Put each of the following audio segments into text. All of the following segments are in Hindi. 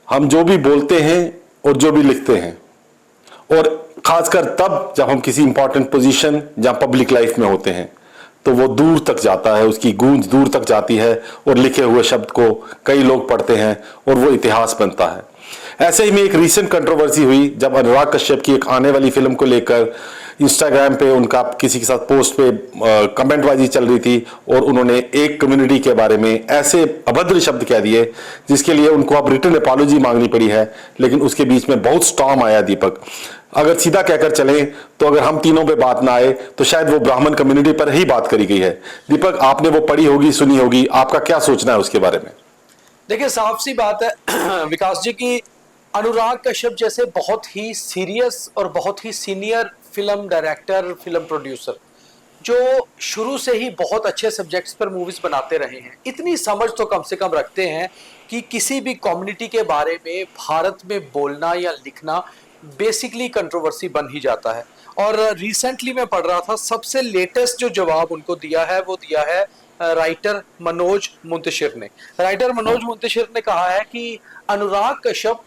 हम जो भी बोलते हैं और जो भी लिखते हैं, और खासकर तब जब हम किसी इंपॉर्टेंट पोजीशन या पब्लिक लाइफ में होते हैं, तो वो दूर तक जाता है, उसकी गूंज दूर तक जाती है और लिखे हुए शब्द को कई लोग पढ़ते हैं और वो इतिहास बनता है। ऐसे ही में एक रीसेंट कंट्रोवर्सी हुई जब अनुराग कश्यप की एक आने वाली फिल्म को लेकर इंस्टाग्राम पे उनका किसी के साथ पोस्ट पे कमेंटबाजी चल रही थी और उन्होंने एक कम्युनिटी के बारे में ऐसे अभद्र शब्द कह दिए जिसके लिए उनको अब रिटर्न अपॉलॉजी मांगनी पड़ी है। लेकिन उसके बीच में बहुत स्टॉर्म आया दीपक। अगर सीधा कहकर चलें तो अगर हम तीनों पे बात ना आए तो शायद वो ब्राह्मण कम्युनिटी पर ही बात करी गई है। दीपक, आपने वो पढ़ी होगी, सुनी होगी, आपका क्या सोचना है उसके बारे में? देखिए, साफ सी बात है विकास जी की अनुराग कश्यप जैसे बहुत ही सीरियस और बहुत ही senior film director, film producer, जो शुरू से ही बहुत अच्छे सब्जेक्ट्स पर मूवीज बनाते रहे हैं, इतनी समझ तो कम से कम रखते हैं कि किसी भी कम्युनिटी के बारे में भारत में बोलना या लिखना बेसिकली कंट्रोवर्सी बन ही जाता है। और रिसेंटली मैं पढ़ रहा था, सबसे लेटेस्ट जो जवाब उनको दिया है वो दिया है राइटर मनोज मुंतशिर ने। राइटर मनोज मुंतशिर ने कहा है कि अनुराग कश्यप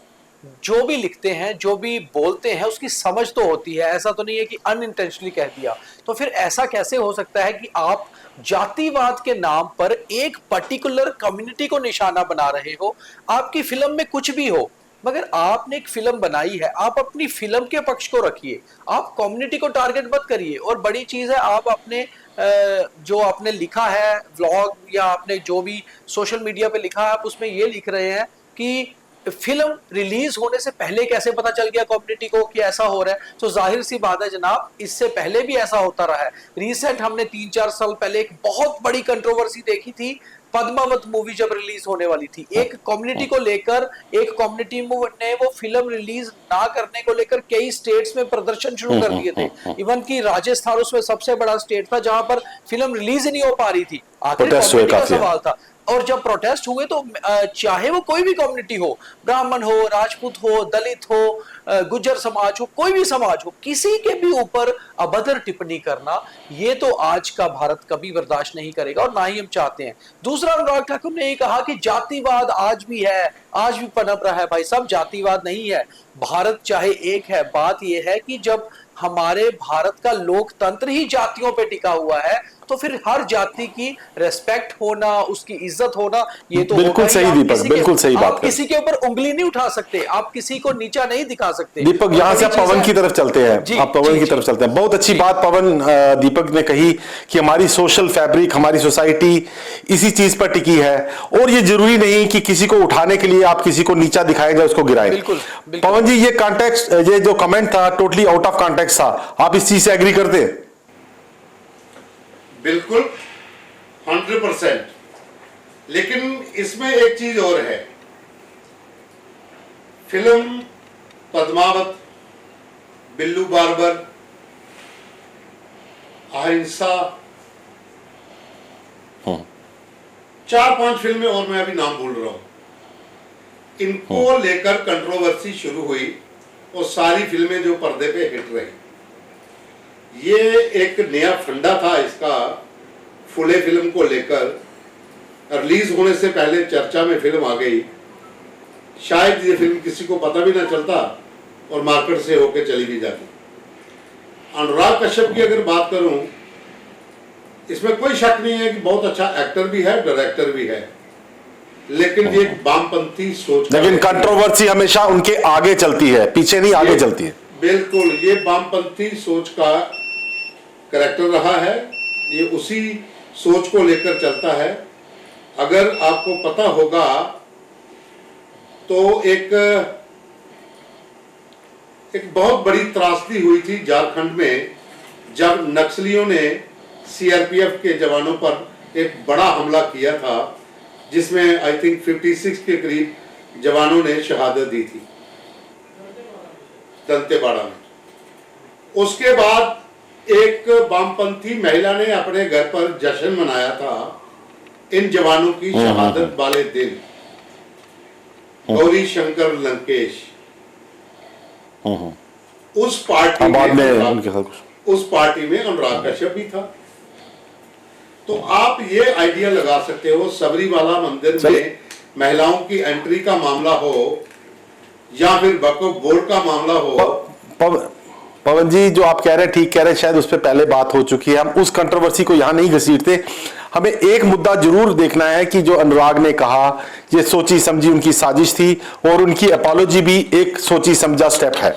जो भी लिखते हैं, जो भी बोलते हैं, उसकी समझ तो होती है, ऐसा तो नहीं है कि अनइंटेंशनली कह दिया। तो फिर ऐसा कैसे हो सकता है कि आप जातिवाद के नाम पर एक पर्टिकुलर कम्युनिटी को निशाना बना रहे हो? आपकी फिल्म में कुछ भी हो, मगर आपने एक फिल्म बनाई है, आप अपनी फिल्म के पक्ष को रखिए, आप कम्युनिटी को टारगेट मत करिए। और बड़ी चीज है, आप अपने जो आपने लिखा है व्लॉग या आपने जो भी सोशल मीडिया पे लिखा है, आप उसमें ये लिख रहे हैं कि फिल्म रिलीज होने से पहले कैसे पता चल गया कम्युनिटी को कि ऐसा हो रहा है। तो जाहिर सी बात है जनाब, इससे पहले भी ऐसा होता रहा है। रिसेंट हमने 3-4 साल पहले एक बहुत बड़ी कंट्रोवर्सी देखी थी, पद्मावत मूवी जब रिलीज होने वाली थी, एक कम्युनिटी को लेकर, एक कम्युनिटी ने वो फिल्म रिलीज ना करने को लेकर कई स्टेट्स में प्रदर्शन शुरू कर दिए थे। इवन की राजस्थान उसमें सबसे बड़ा स्टेट था जहां पर फिल्म रिलीज ही नहीं हो पा रही थी। आखिर कम्युनिटी का सवाल था। और जब प्रोटेस्ट हुए तो चाहे वो कोई भी कम्युनिटी हो, ब्राह्मण हो, राजपूत हो, दलित हो, गुज्जर समाज हो, कोई भी समाज हो, किसी के भी ऊपर अभद्र टिप्पणी करना, ये तो आज का भारत कभी बर्दाश्त नहीं करेगा और ना ही हम चाहते हैं। दूसरा, अनुराग ठाकुर ने ये कहा कि जातिवाद आज भी है, आज भी पनप रहा है। भाई साहब, जातिवाद नहीं है, भारत चाहे एक है। बात यह है कि जब हमारे भारत का लोकतंत्र ही जातियों पे टिका हुआ है, तो फिर हर जाति की रेस्पेक्ट होना, उसकी इज्जत होना, ये तो बिल्कुल सही दीपक, बिल्कुल सही बात आप किसी के ऊपर उंगली नहीं उठा सकते, आप किसी को नीचा नहीं दिखा सकते। दीपक, यहां से आप पवन की तरफ चलते हैं, आप पवन की तरफ चलते हैं। बहुत अच्छी बात पवन दीपक ने कही कि हमारी सोशल फैब्रिक, हमारी सोसाइटी इसी चीज पर टिकी है और ये जरूरी नहीं कि किसी को उठाने के लिए आप किसी को नीचा दिखाएं या उसको गिराएं। बिल्कुल, पवन जी, ये कॉन्टेक्स्ट, ये जो कमेंट था टोटली आउट ऑफ कॉन्टेक्स्ट था, आप इस चीज से एग्री करते हैं? बिल्कुल 100%। लेकिन इसमें एक चीज और है, फिल्म पद्मावत, बिल्लू बार्बर, अहिंसा, 4-5 फिल्में और मैं अभी नाम भूल रहा हूं, इनको लेकर कंट्रोवर्सी शुरू हुई और सारी फिल्में जो पर्दे पे हिट रही। ये एक नया फंडा था इसका, फुले फिल्म को लेकर रिलीज होने से पहले चर्चा में फिल्म आ गई। शायद ये फिल्म किसी को पता भी ना चलता और मार्केट से होकर चली भी जाती। अनुराग कश्यप की अगर बात करूं, इसमें कोई शक नहीं है कि बहुत अच्छा एक्टर भी है, डायरेक्टर भी है, लेकिन ये वामपंथी सोच, लेकिन कंट्रोवर्सी हमेशा उनके आगे चलती है, पीछे नहीं, आगे चलती है। बिल्कुल, ये वामपंथी सोच का कैरेक्टर रहा है, ये उसी सोच को लेकर चलता है। अगर आपको पता होगा तो एक बहुत बड़ी त्रासदी हुई थी झारखंड में, जब नक्सलियों ने सीआरपीएफ के जवानों पर एक बड़ा हमला किया था, जिसमें आई थिंक 56 के करीब जवानों ने शहादत दी थी दंतेवाड़ा में। उसके बाद एक वामपंथी महिला ने अपने घर पर जश्न मनाया था इन जवानों की शहादत वाले दिन, गौरी शंकर लंकेश। उस पार्टी में अनुराग कश्यप भी था। तो आप ये आइडिया लगा सकते हो, सबरीवाला मंदिर में महिलाओं की एंट्री का मामला हो या फिर वक्फ बोर्ड का मामला हो। पवन जी, जो आप कह रहे हैं ठीक कह रहे हैं, शायद उस पर पहले बात हो चुकी है, हम उस कंट्रोवर्सी को यहां नहीं घसीटते। हमें एक मुद्दा जरूर देखना है कि जो अनुराग ने कहा ये सोची समझी उनकी साजिश थी, और उनकी अपॉलॉजी भी एक सोची समझा स्टेप है।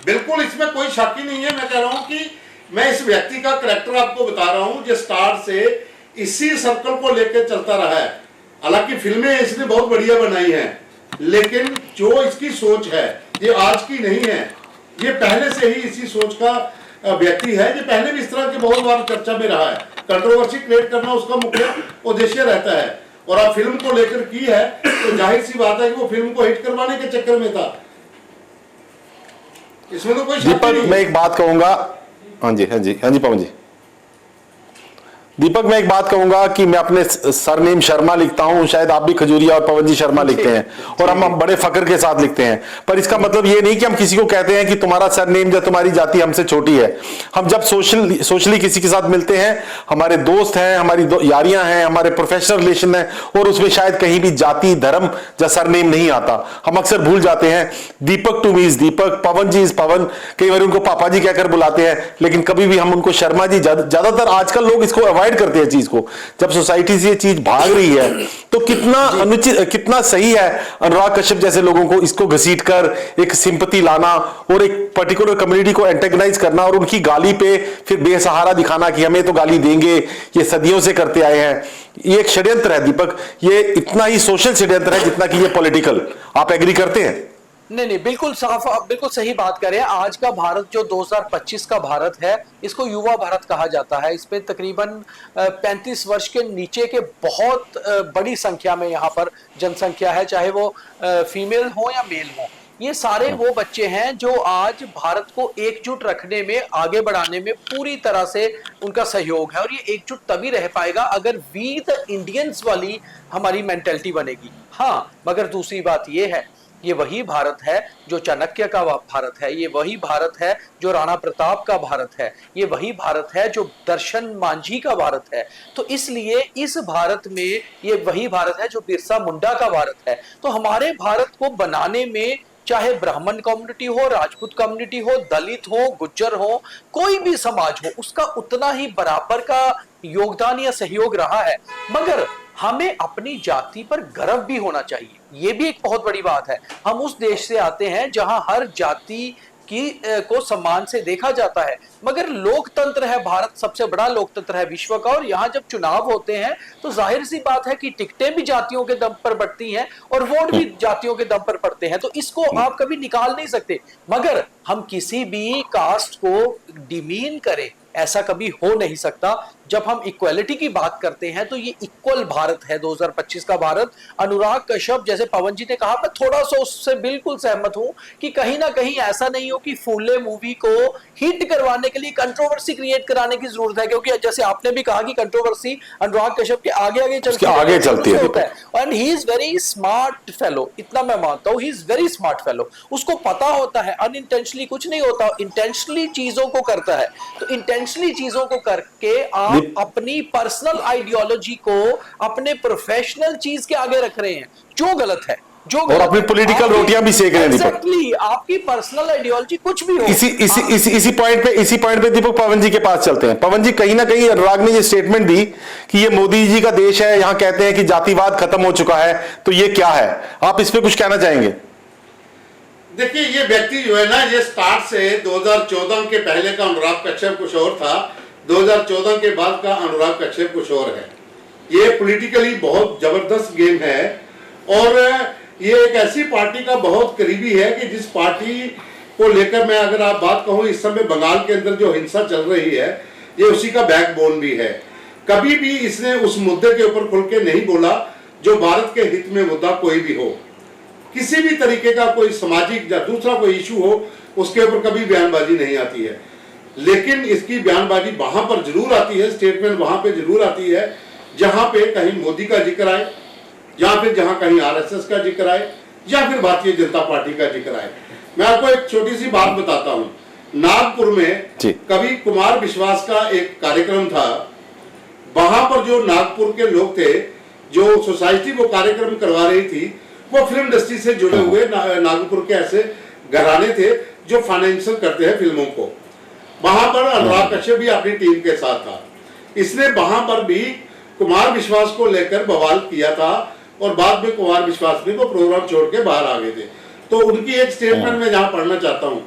बिल्कुल, इसमें कोई शक ही नहीं है। मैं कह रहा हूं कि मैं इस व्यक्ति का करैक्टर आपको बता रहा हूं जो स्टार्ट से इसी सर्कल को लेकर चलता रहा है। हालांकि फिल्में इसने बहुत बढ़िया बनाई हैं, लेकिन जो इसकी सोच है ये आज की नहीं है, ये पहले से ही इसी सोच का व्यक्ति है। ये पहले भी इस तरह के बहुत बार चर्चा में रहा है। कंट्रोवर्सी क्रिएट करना उसका मुख्य उद्देश्य रहता है, और आप फिल्म को लेकर की है तो जाहिर सी बात है कि वो फिल्म को हिट करवाने के चक्कर में था। इसमें तो कोई शक दीपक, नहीं। मैं एक बात कहूंगा। हाँ जी, हाँ जी, हाँ जी पवन जी। दीपक, मैं एक बात कहूंगा कि मैं अपने सरनेम शर्मा लिखता हूं, शायद आप भी खजूरिया और पवन जी शर्मा लिखते हैं, और हम बड़े फक्र के साथ लिखते हैं। पर इसका मतलब ये नहीं कि हम किसी को कहते हैं कि तुम्हारा सरनेम या तुम्हारी जाति हमसे छोटी है। हम जब सोशली किसी के साथ मिलते हैं, हमारे दोस्त हैं, हमारी यारियां हैं, हमारे प्रोफेशनल रिलेशन है, और उसमें शायद कहीं भी जाति धर्म या सरनेम नहीं आता। हम अक्सर भूल जाते हैं। Deepak to me is Deepak, Pavan ji is Pavan, कई बार उनको पापा जी कहकर बुलाते हैं, लेकिन कभी भी हम उनको शर्मा जी, ज्यादातर आजकल लोग इसको अवॉइड करते हैं चीज को। जब सोसाइटी से ये चीज भाग रही है तो कितना अनुचित, कितना सही है अनुराग कश्यप जैसे लोगों को इसको घसीट कर एक सिंपैथी लाना और एक पर्टिकुलर कम्युनिटी को एंटेगनाइज करना, और उनकी गाली पे फिर बेसहारा दिखाना कि हमें तो गाली देंगे, ये सदियों से करते आए हैं। ये एक षड्यंत्र है दीपक, ये इतना ही सोशल षड्यंत्र है जितना कि ये पॉलिटिकल। आप एग्री करते हैं? नहीं नहीं, बिल्कुल साफ, आप बिल्कुल सही बात कर रहे हैं। आज का भारत जो 2025 का भारत है, इसको युवा भारत कहा जाता है। इसमें तकरीबन 35 वर्ष के नीचे के बहुत बड़ी संख्या में यहाँ पर जनसंख्या है, चाहे वो फीमेल हो या मेल हो। ये सारे वो बच्चे हैं जो आज भारत को एकजुट रखने में, आगे बढ़ाने में पूरी तरह से उनका सहयोग है, और ये एकजुट तभी रह पाएगा अगर वी द इंडियंस वाली हमारी मेंटेलिटी बनेगी। हाँ, मगर दूसरी बात ये है, ये वही भारत है जो चाणक्य का भारत है, ये वही भारत है जो राणा प्रताप का भारत है, ये वही भारत है जो दर्शन मांझी का भारत है। तो इसलिए इस भारत में ये वही भारत है जो बिरसा मुंडा का भारत है। तो हमारे भारत को बनाने में चाहे ब्राह्मण कम्युनिटी हो, राजपूत कम्युनिटी हो, दलित हो, गुज्जर हो, कोई भी समाज हो, उसका उतना ही बराबर का योगदान या सहयोग रहा है। मगर हमें अपनी जाति पर गर्व भी होना चाहिए, ये भी एक बहुत बड़ी बात है। हम उस देश से आते हैं जहां हर जाति को सम्मान से देखा जाता है, मगर लोकतंत्र है, भारत सबसे बड़ा लोकतंत्र है विश्व का, और यहाँ जब चुनाव होते हैं तो जाहिर सी बात है कि टिकटें भी जातियों के दम पर बढ़ती हैं और वोट भी जातियों के दम पर पड़ते हैं। तो इसको आप कभी निकाल नहीं सकते। मगर हम किसी भी कास्ट को डिमीन करें, ऐसा कभी हो नहीं सकता। जब हम इक्वालिटी की बात करते हैं तो ये इक्वल भारत है 2025 का भारत। अनुराग कश्यप, जैसे पवन जी ने कहा, मैं थोड़ा सा उससे बिल्कुल सहमत हूं कि कहीं ना कहीं ऐसा नहीं हो कि फूले मूवी को हिट करवाने के लिए कंट्रोवर्सी क्रिएट कराने की जरूरत है, क्योंकि जैसे आपने भी कहा कि कंट्रोवर्सी अनुराग कश्यप के आगे आगे चलती है। And he is very smart fellow, इतना मैं मानता हूं, he is very smart fellow. उसको पता होता है अनइंटेंशनली कुछ नहीं होता, इंटेंशनली चीजों को करता है। तो इंटेंशनली चीजों को करके आप अपनी पर्सनल आइडियोलॉजी को अपने प्रोफेशनल चीज के आगे रख रहे हैं, जो गलत है, जो और अपनी पॉलिटिकल रोटियां भी सेक रहे हैं। एग्जैक्टली, आपकी पर्सनल आइडियोलॉजी कुछ भी हो। इसी पॉइंट पे दीपक पवन जी के पास चलते हैं। पवन जी, कहीं ना कहीं अनुराग ने ये स्टेटमेंट दी कि ये मोदी जी का देश है, यहां कहते हैं कि जातिवाद खत्म हो चुका है, तो ये क्या है? आप इस पे कुछ कहना चाहेंगे? देखिए, ये व्यक्ति जो है ना, ये स्टार्ट से 2014 के पहले का अनुराग कश्यप कुछ और था, 2014 के बाद का अनुराग कश्यप कुछ और है। ये पॉलिटिकली बहुत जबरदस्त गेम है, और ये एक ऐसी पार्टी का बहुत करीबी है कि जिस पार्टी को लेकर मैं अगर आप बात कहूं, इस समय बंगाल के अंदर जो हिंसा चल रही है, ये उसी का बैकबोन भी है। कभी भी इसने उस मुद्दे के ऊपर खुल के नहीं बोला जो भारत के हित में मुद्दा कोई भी हो, किसी भी तरीके का कोई सामाजिक या दूसरा कोई इशू हो, उसके ऊपर कभी बयानबाजी नहीं आती है। लेकिन इसकी बयानबाजी वहां पर जरूर आती है, स्टेटमेंट वहां पे जरूर आती है जहां पे कहीं मोदी का जिक्र आए, या फिर जहां कहीं आरएसएस का जिक्र आए, या फिर भारतीय जनता पार्टी का जिक्र आए। मैं आपको एक छोटी सी बात बताता हूं। नागपुर में कभी कुमार विश्वास का एक कार्यक्रम था, वहां पर जो नागपुर के लोग थे, जो सोसाइटी वो कार्यक्रम करवा रही थी, वो फिल्म इंडस्ट्री से जुड़े हुए नागपुर के ऐसे घराने थे जो फाइनेंशियल करते हैं फिल्मों को। वहां पर अनुराग कश्यप भी अपनी टीम के साथ था। इसने वहां पर भी कुमार विश्वास को लेकर बवाल किया था और बाद में कुमार विश्वास ने वो प्रोग्राम छोड़ के बाहर आ गए थे। तो उनकी एक स्टेटमेंट में जहां पढ़ना चाहता हूं,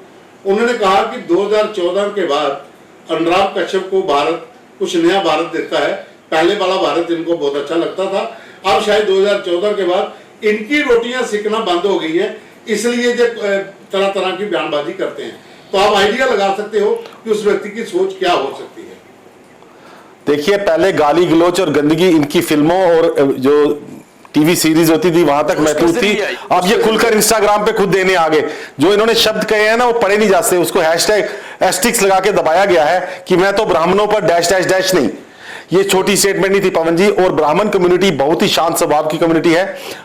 उन्होंने कहा कि 2014 के बाद अनुराग कश्यप को भारत कुछ नया भारत दिखता है। पहले वाला भारत इनको बहुत अच्छा लगता था, अब शायद 2014 के बाद इनकी रोटियां सिकना बंद हो गई है, इसलिए जो तरह तरह की बयानबाजी करते हैं। तो आप आइडिया लगा सकते हो कि उस व्यक्ति की सोच क्या हो सकती है। देखिए, पहले गाली गलोच और गंदगी इनकी फिल्मों और जो टीवी सीरीज होती थी वहां तक महदूद थी। अब ये खुलकर इंस्टाग्राम पे खुद देने आ गए। जो इन्होंने शब्द कहे हैं ना, वो पढ़े नहीं जाते, उसको हैशटैग एस्टिक्स लगा के दबाया गया है कि मैं तो ब्राह्मणों पर डैश डैश डैश नहीं। ये छोटी स्टेटमेंट नहीं थी पवन जी। और ब्राह्मण कम्युनिटी बहुत ही शांत स्वभाव की कम्युनिटी है।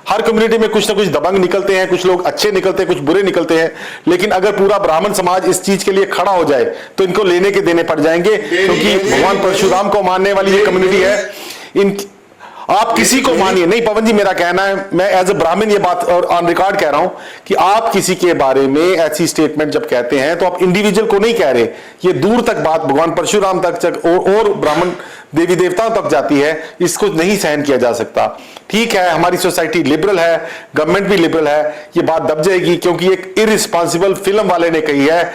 हर कम्युनिटी में कुछ ना कुछ दबंग निकलते हैं, कुछ लोग अच्छे निकलते हैं, कुछ बुरे निकलते हैं, लेकिन अगर पूरा ब्राह्मण समाज इस चीज के लिए खड़ा हो जाए तो इनको लेने के देने पड़ जाएंगे, क्योंकि भगवान परशुराम को मानने वाली ये कम्युनिटी है। इन आप किसी को मानिए नहीं पवन जी, मेरा कहना है, मैं एज अ ब्राह्मण ये बात और ऑन रिकॉर्ड कह रहा हूं कि आप किसी के बारे में ऐसी स्टेटमेंट जब कहते हैं तो आप इंडिविजुअल को नहीं कह रहे। ये दूर तक बात भगवान परशुराम तक और ब्राह्मण देवी देवताओं तक जाती है। इसको नहीं सहन किया जा सकता। ठीक है, हमारी सोसाइटी लिबरल है, गवर्नमेंट भी लिबरल है, ये बात दब जाएगी क्योंकि एक इररिस्पॉन्सिबल फिल्म वाले ने कही है,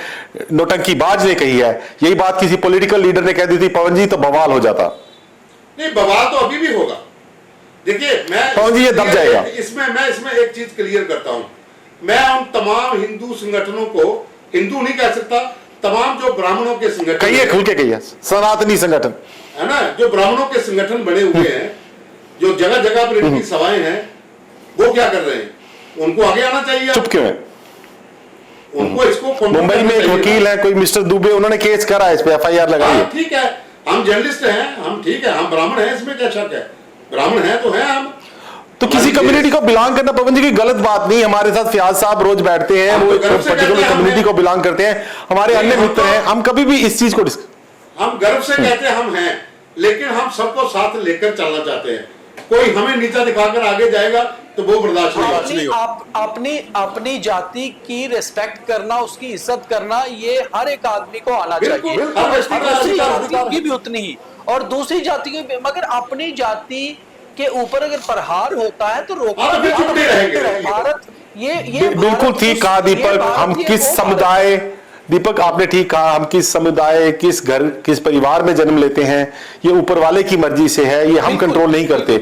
नौटंकीबाज ने कही है। यही बात किसी पॉलिटिकल लीडर ने कह दी थी पवन जी, तो बवाल हो जाता। नहीं, बवाल तो अभी भी होगा। देखिए, मैं पवन जी ये दब जाएगा। मैं इसमें एक चीज क्लियर करता हूं। मैं उन तमाम हिंदू संगठनों को, हिंदू नहीं कह सकता, तमाम जो ब्राह्मणों के संगठन, कहिए खुल के कहिए, सनातनी संगठन है ना, जो ब्राह्मणों के संगठन बने हुए हैं, जो जगह जगह पर इनकी सभाएं हैं, वो क्या कर रहे हैं? उनको आगे आना चाहिए। चुप क्यों है? उनको इसको मुंबई में एक वकील है कोई मिस्टर दुबे, उन्होंने केस करा, इस पे एफआईआर लगाई है। ठीक है, हम जर्नलिस्ट हैं, हम ठीक है, हम ब्राह्मण हैं, इसमें क्या शक है? ब्राह्मण है तो है हम। तो किसी कम्युनिटी को बिलोंग करना पवन जी की गलत बात नहीं। हमारे साथ फयाज साहब रोज बैठते हैं, वो पर्टिकुलर कम्युनिटी को बिलोंग करते हैं, हमारे अन्य मित्र हैं, हम कभी भी इस चीज को हम गर्व से कहते हैं हम हैं, लेकिन हम सबको साथ लेकर चलना चाहते हैं। कोई हमें नीचा दिखाकर आगे जाएगा तो वो बर्दाश्त नहीं होगा। अपनी जाति की रिस्पेक्ट करना, उसकी इज्जत करना, ये हर एक आदमी को आना चाहिए। दूसरी जाति की भी उतनी ही, और दूसरी जाति की, मगर अपनी जाति के ऊपर अगर प्रहार होता है तो रोकना। भारत ये बिल्कुल ठीक कहा दीपक। हम किस समुदाय, दीपक आपने ठीक कहा, हम किस समुदाय, किस घर, किस परिवार में जन्म लेते हैं, ये ऊपर वाले की मर्जी से है, ये हम कंट्रोल नहीं करते।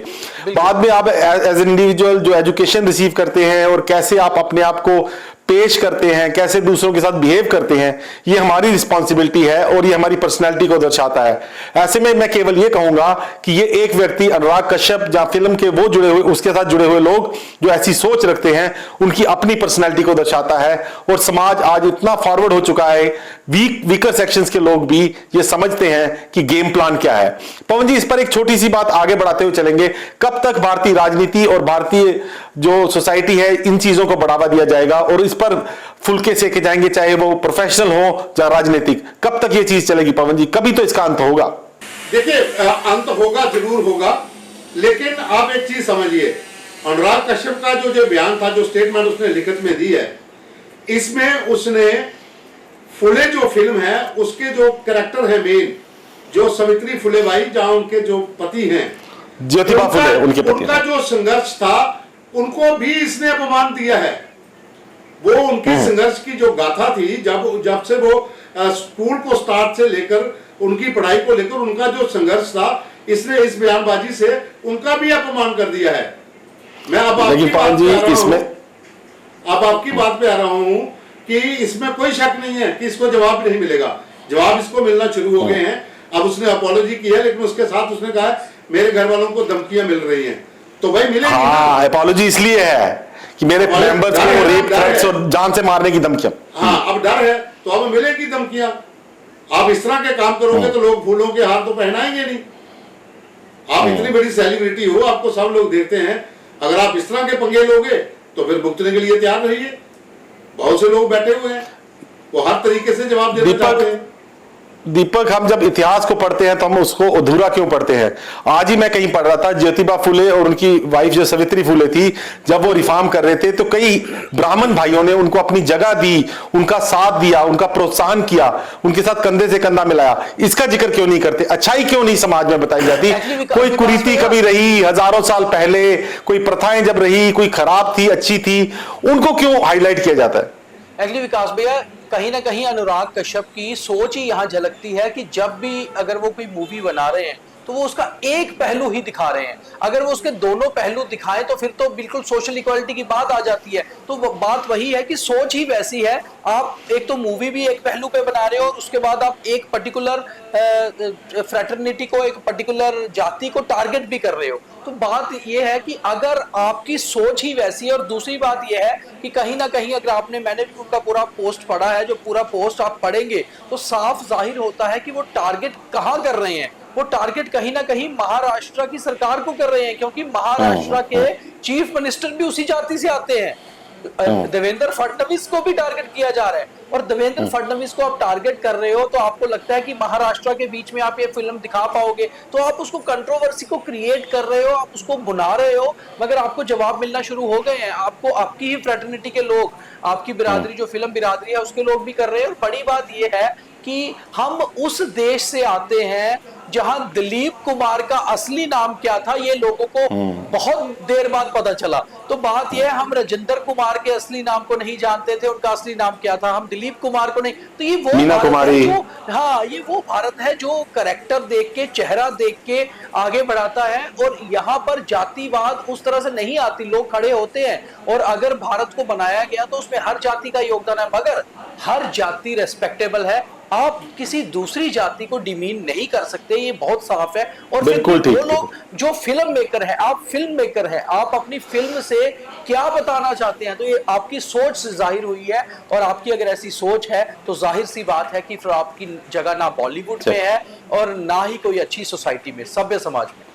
बाद में आप एज एन इंडिविजुअल जो एजुकेशन रिसीव करते हैं और कैसे आप अपने आप को पेश करते हैं, कैसे दूसरों के साथ बिहेव करते हैं, ये हमारी रिस्पॉन्सिबिलिटी है और ये हमारी पर्सनैलिटी को दर्शाता है। ऐसे में मैं केवल ये कहूंगा कि ये एक व्यक्ति अनुराग कश्यप, जहां फिल्म के वो जुड़े हुए, उसके साथ जुड़े हुए लोग जो ऐसी सोच रखते हैं, उनकी अपनी पर्सनैलिटी को दर्शाता है। और समाज आज इतना फॉरवर्ड हो चुका है, वीकर सेक्शंस के लोग भी ये समझते हैं कि गेम प्लान क्या है। पवन जी, इस पर एक छोटी सी बात आगे बढ़ाते हुए चलेंगे। कब तक भारतीय राजनीति और भारतीय जो सोसाइटी है, इन चीजों को बढ़ावा दिया जाएगा और इस पर फुलके सेके जाएंगे, चाहे वो प्रोफेशनल हो या राजनीतिक? कब तक ये चीज चलेगी पवन जी? कभी तो इसका अंत होगा। देखिए, अंत होगा, जरूर होगा, लेकिन आप एक चीज समझिए, अनुराग कश्यप का जो बयान था, जो स्टेटमेंट उसने लिखित में दी है, इसमें उसने फुले जो फिल्म है उसके जो कैरेक्टर है मेन, जो सावित्री फुले भाई, जहां उनके जो पति हैं ज्योतिबा फुले, उनके पति, उनका जो संघर्ष था, उनको भी इसने अपमान दिया है। वो उनके संघर्ष की जो गाथा थी, जब से वो स्कूल को स्टार्ट से लेकर उनकी पढ़ाई को लेकर उनका जो संघर्ष था, इसने इस बयानबाजी से उनका भी अपमान कर दिया है। मैं अब आपकी बात पे आ रहा हूं कि इसमें कोई शक नहीं है कि इसको जवाब नहीं मिलेगा। जवाब इसको मिलना शुरू हो गए हैं। अब उसने अपॉलॉजी की है, लेकिन उसके साथ उसने कहा मेरे घर वालों को धमकियां मिल रही हैं, तो भाई मिलेगी। हाँ, अपॉलॉजी इसलिए है कि मेरे मेंबर्स को रेप थ्रेट्स और जान से मारने की धमकियां। हाँ, अब डर है तो अब मिलेगी धमकियां। आप इस तरह के काम करोगे तो लोग फूलों के हार तो पहनाएंगे नहीं। आप इतनी बड़ी सेलिब्रिटी हो, आपको सब लोग देखते हैं, अगर आप इस तरह के पंगे लोगे तो फिर भुगतने के लिए तैयार रहिए। बहुत से लोग बैठे हुए हैं, वो हर तरीके से जवाब देना चाहते हैं। दीपक, हम जब इतिहास को पढ़ते हैं तो हम उसको अधूरा क्यों पढ़ते हैं? आज ही मैं कहीं पढ़ रहा था, ज्योतिबा फुले और उनकी वाइफ जो सावित्री फुले थी, जब वो रिफॉर्म कर रहे थे तो कई ब्राह्मण भाइयों ने उनको अपनी जगह दी, उनका साथ दिया, उनका प्रोत्साहन किया, उनके साथ कंधे से कंधा मिलाया। इसका जिक्र क्यों नहीं करते? अच्छाई क्यों नहीं समाज में बताई जाती? कोई कुरीति कभी रही हजारों साल पहले, कोई प्रथाएं जब रही, कोई खराब थी, अच्छी थी, उनको क्यों हाईलाइट किया जाता है? एक्चुअली विकास भैया, कहीं ना कहीं अनुराग कश्यप की सोच ही यहाँ झलकती है कि जब भी अगर वो कोई मूवी बना रहे हैं तो वो उसका एक पहलू ही दिखा रहे हैं। अगर वो उसके दोनों पहलू दिखाएं तो फिर तो बिल्कुल सोशल इक्वालिटी की बात आ जाती है। तो बात वही है कि सोच ही वैसी है। आप एक तो मूवी भी एक पहलू पे बना रहे हो और उसके बाद आप एक पर्टिकुलर फ्रेटर्निटी को, एक पर्टिकुलर जाति को टारगेट भी कर रहे हो। तो बात यह है कि अगर आपकी सोच ही वैसी है, और दूसरी बात यह है कि कहीं ना कहीं अगर मैंने भी उनका पूरा पोस्ट पढ़ा है, जो पूरा पोस्ट आप पढ़ेंगे तो साफ जाहिर होता है कि वो टारगेट कहाँ कर रहे हैं। वो टारगेट कहीं ना कहीं महाराष्ट्र की सरकार को कर रहे हैं, क्योंकि महाराष्ट्र के चीफ मिनिस्टर भी उसी जाति से आते हैं। देवेंद्र फडणवीस को भी टारगेट किया जा रहा है, और देवेंद्र फडणवीस को आप टारगेट कर रहे हो तो आपको लगता है कि महाराष्ट्र के बीच में आप ये फिल्म दिखा पाओगे, तो आप उसको कंट्रोवर्सी को क्रिएट कर रहे हो, आप उसको बुना रहे हो, मगर आपको जवाब मिलना शुरू हो गए हैं। आपको आपकी ही फ्रेटर्निटी के लोग, आपकी बिरादरी, जो फिल्म बिरादरी है उसके लोग भी कर रहे हैं। और बड़ी बात यह है कि हम उस देश से आते हैं जहां दिलीप कुमार का असली नाम क्या था ये लोगों को बहुत देर बाद पता चला। तो बात यह है, हम राजेंद्र कुमार के असली नाम को नहीं जानते थे, उनका असली नाम क्या था, हम दिलीप कुमार को नहीं। तो ये वो मीना कुमारी, हाँ, ये वो भारत है जो कैरेक्टर देख के, चेहरा देख के आगे बढ़ाता है। और यहाँ पर जातिवाद उस तरह से नहीं आती, लोग खड़े होते हैं। और अगर भारत को बनाया गया तो उसमें हर जाति का योगदान है, मगर हर जाति रेस्पेक्टेबल है। आप किसी दूसरी जाति को डिमीन नहीं कर सकते, ये बहुत साफ है। और बिल्कुल ठीक। वो लोग जो फिल्म मेकर है, आप फिल्म मेकर है, आप अपनी फिल्म से क्या बताना चाहते हैं, तो ये आपकी सोच से जाहिर हुई है। और आपकी अगर ऐसी सोच है तो जाहिर सी बात है कि फिर आपकी जगह ना बॉलीवुड में है और ना ही कोई अच्छी सोसाइटी में, सभ्य समाज में।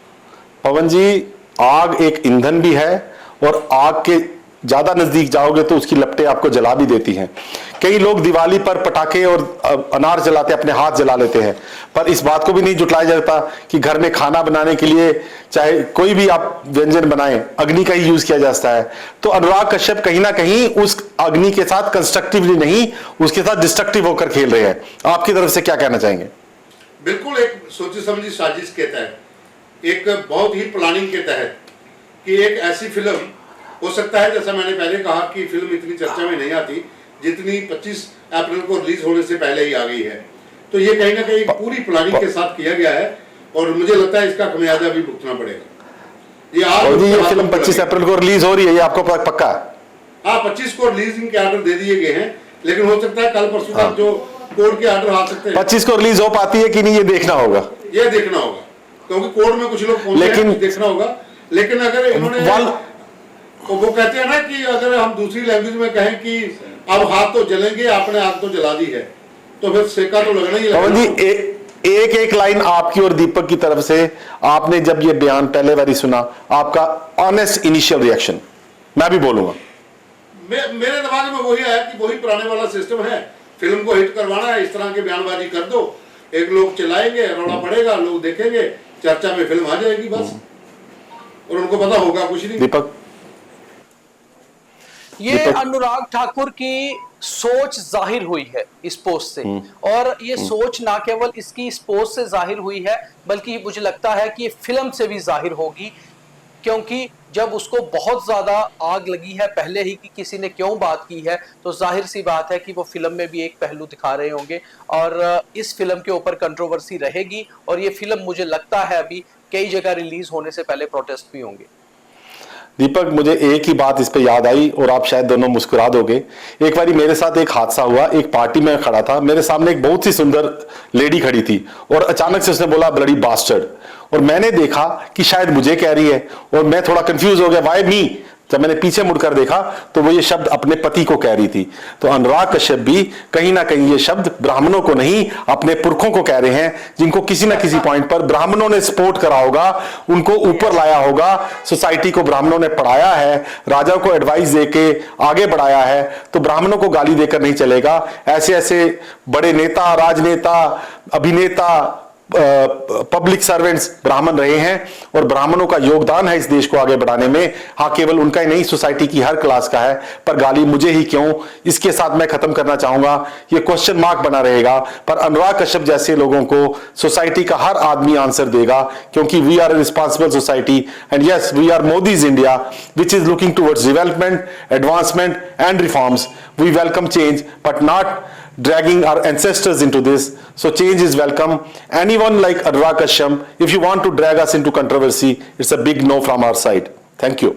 पवन जी, आग एक ईंधन भी है, और आग के ज्यादा नजदीक जाओगे तो उसकी लपटें आपको जला भी देती हैं। कई लोग दिवाली पर पटाखे और अनार जलाते अपने हाथ जला लेते हैं, पर इस बात को भी नहीं जुटाया जाता कि घर में खाना बनाने के लिए चाहे कोई भी आप व्यंजन बनाएं, अग्नि का ही यूज किया जाता है। तो अनुराग कश्यप कहीं ना कहीं उस अग्नि के साथ कंस्ट्रक्टिवली नहीं, उसके साथ डिस्ट्रक्टिव होकर खेल रहे हैं। आपकी तरफ से क्या कहना चाहेंगे? बिल्कुल एक सोची समझी साजिश के तहत, एक बहुत ही प्लानिंग के तहत कि एक ऐसी फिल्म हो सकता है, जैसा मैंने पहले कहा कि फिल्म इतनी चर्चा में नहीं आती जितनी 25 अप्रैल को रिलीज होने से पहले ही आ गई है। तो ये कहीं ना कहीं पूरी प्लानिंग के साथ किया गया है, और मुझे लगता है इसका खमियाजा भी भुगतना पड़ेगा। ये फिल्म 25 अप्रैल को रिलीज हो रही है, ये आपको पक्का है? हाँ, 25 को रिलीजिंग के आर्डर दे दिए गए हैं, लेकिन हो सकता है कल परसों तक जो कोर्ट के आर्डर आ सकते हैं। 25 को रिलीज हो पाती है कि नहीं, ये देखना होगा। ये देखना होगा, क्योंकि कोर्ट में कुछ लोग पहुंचे हैं, कुछ देखना होगा। लेकिन अगर इन्होंने तो वो कहते हैं ना कि अगर हम दूसरी लैंग्वेज में कहें कि अब हाथ तो जलेंगे, आपने आग तो जला दी है, तो फिर सेका तो लगना ही लगेगा। एक एक लाइन आपकी और दीपक की तरफ से, आपने जब ये बयान पहले बारी सुना, आपका ऑनेस्ट इनिशियल रिएक्शन? मैं भी बोलूंगा, मेरे दिमाग में वही आया कि वही पुराने वाला सिस्टम है, फिल्म को हिट करवाना है, इस तरह की बयानबाजी कर दो, एक लोग चलाएंगे, रौला पड़ेगा, लोग देखेंगे, चर्चा में फिल्म आ जाएगी बस, और उनको पता होगा कुछ नहीं। दीपक, ये अनुराग ठाकुर की सोच जाहिर हुई है इस पोस्ट से, और ये सोच ना केवल इसकी इस पोस्ट से जाहिर हुई है, बल्कि मुझे लगता है कि ये फिल्म से भी जाहिर होगी। क्योंकि जब उसको बहुत ज्यादा आग लगी है पहले ही कि किसी ने क्यों बात की है, तो जाहिर सी बात है कि वो फिल्म में भी एक पहलू दिखा रहे होंगे, और इस फिल्म के ऊपर कंट्रोवर्सी रहेगी। और ये फिल्म मुझे लगता है अभी कई जगह रिलीज होने से पहले प्रोटेस्ट भी होंगे। दीपक, मुझे एक ही बात इस पे याद आई, और आप शायद दोनों मुस्कुरा दोगे। एक बारी मेरे साथ एक हादसा हुआ, एक पार्टी में खड़ा था, मेरे सामने एक बहुत सी सुंदर लेडी खड़ी थी, और अचानक से उसने बोला ब्लडी बास्टर्ड, और मैंने देखा कि शायद मुझे कह रही है, और मैं थोड़ा कंफ्यूज हो गया, व्हाई मी? जब मैंने पीछे मुड़कर देखा तो वो ये शब्द अपने पति को कह रही थी। तो अनुराग कश्यप भी कहीं ना कहीं ये शब्द ब्राह्मणों को नहीं, अपने पुरखों को कह रहे हैं, जिनको किसी ना किसी पॉइंट पर ब्राह्मणों ने सपोर्ट करा होगा, उनको ऊपर लाया होगा, सोसाइटी को ब्राह्मणों ने पढ़ाया है, राजा को एडवाइस देके आगे बढ़ाया है। तो ब्राह्मणों को गाली देकर नहीं चलेगा। ऐसे ऐसे बड़े नेता, राजनेता, अभिनेता, पब्लिक सर्वेंट्स ब्राह्मण रहे हैं और ब्राह्मणों का योगदान है इस देश को आगे बढ़ाने में। हाँ, केवल उनका ही नहीं, सोसाइटी की हर क्लास का है। पर गाली मुझे ही क्यों, इसके साथ मैं खत्म करना चाहूंगा। ये क्वेश्चन मार्क बना रहेगा, पर अनुराग कश्यप जैसे लोगों को सोसाइटी का हर आदमी आंसर देगा, क्योंकि we are a responsible society and yes, we are Modi's India which is looking towards development, advancement and reforms. We welcome change but not dragging our ancestors into this. So change is welcome. Anyone like Anurag Kashyap, if you want to drag us into controversy, it's a big no from our side. Thank you.